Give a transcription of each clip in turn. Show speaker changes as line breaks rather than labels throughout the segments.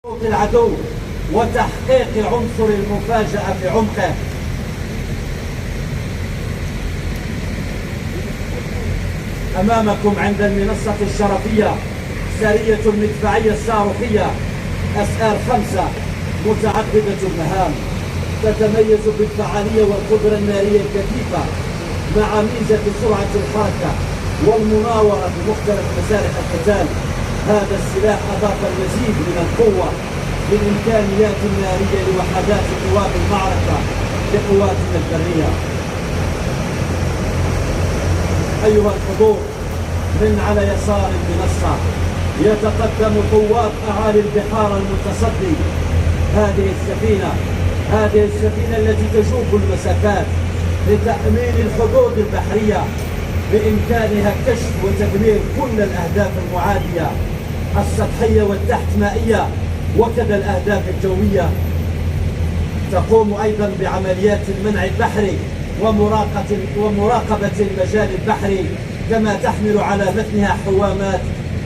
العدو وتحقيق عنصر المفاجأة في عمقه. أمامكم عند المنصة الشرفية سرية المدفعية الصاروخية SR5 متعددة المهام، تتميز بالفعالية والقدرة النارية الكثيفة مع ميزة سرعة الحركة والمناورة في مختلف مسارح القتال. هذا السلاح أضاف المزيد من القوة بالإمكانيات النارية لوحدات قوات المعركة لقواتنا البرية. أيها الحضور، من على يسار المنصة يتقدم قوات أعالي البحار المتصدي. هذه السفينة التي تجوب المسافات لتأمين الحدود البحرية، بإمكانها كشف وتدمير كل الأهداف المعادية السطحية والتحت مائية وكذا الأهداف الجوية. تقوم أيضا بعمليات المنع البحري ومراقبة المجال البحري، كما تحمل على متنها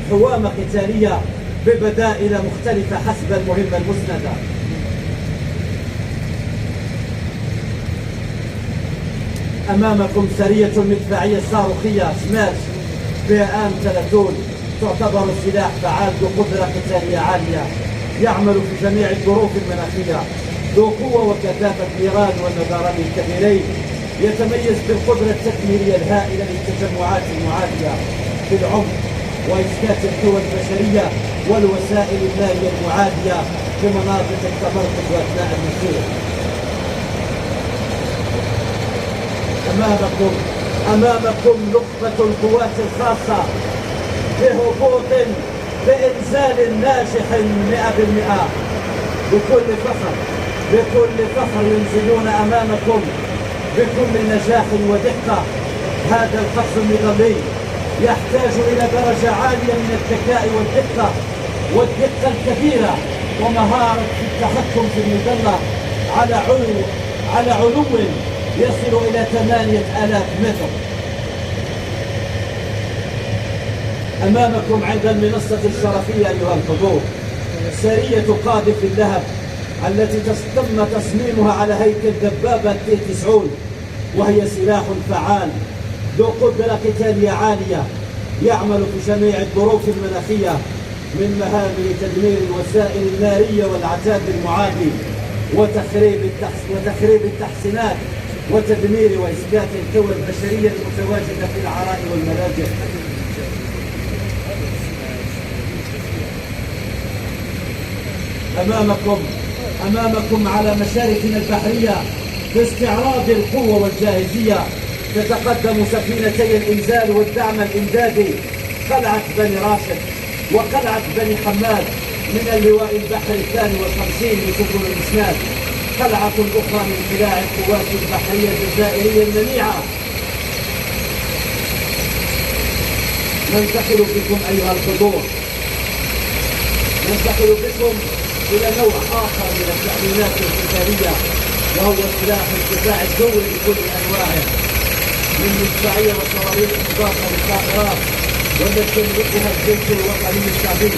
حوامة قتالية ببدائل مختلفة حسب المهمة المسندة. أمامكم سرية المدفعية الصاروخية سماش PM30، تعتبر سلاح فعال ذو قدرة قتالية عالية، يعمل في جميع الظروف المناخية، ذو قوة وكثافة نيران والنظران الكبيرين، يتميز بالقدرة التكميلية الهائلة للتجمعات المعادية في العمق وإسكات القوى البشرية والوسائل المائية المعادية في مناطق التمركز وأثناء المسير. أمامكم نخبة القوات الخاصة بإنزال ناجح 100%. بكل فخر ينزلون أمامكم بكل نجاح ودقة. هذا القصف النظامي يحتاج إلى درجة عالية من الذكاء والدقة الكبيرة ومهارة في التحكم في المظلة على علو يصل إلى 8000 متر. أمامكم عند المنصة الشرفية أيها الحضور سرية قاذف اللهب التي تم تصميمها على هيكل دبابة T90، وهي سلاح فعال ذو قدرة قتالية عالية، يعمل في جميع الظروف المناخية، من مهام لتدمير الوسائل النارية والعتاد المعادي وتخريب التحسينات وتدمير وإسكات القوى البشرية المتواجدة في العراء والملاجئ. أمامكم على مشارفنا البحرية باستعراض القوة والجاهزية تتقدم سفينتي الإنزال والدعم الإمدادي قلعة بني راشد وقلعة بني حماد من اللواء البحري 52 لسفن الإسناد، قلعة أخرى من قلاع القوات البحرية الجزائرية المنيعة. ننتقل بكم أيها الحضور، إلى نوع آخر من التأمينات القتالية، وهو سلاح الدفاع الجوي بكل أنواعه، من مدفعية وصواريخ إضافة للطائرات والتي يملكها الجيش الوطني الشعبي.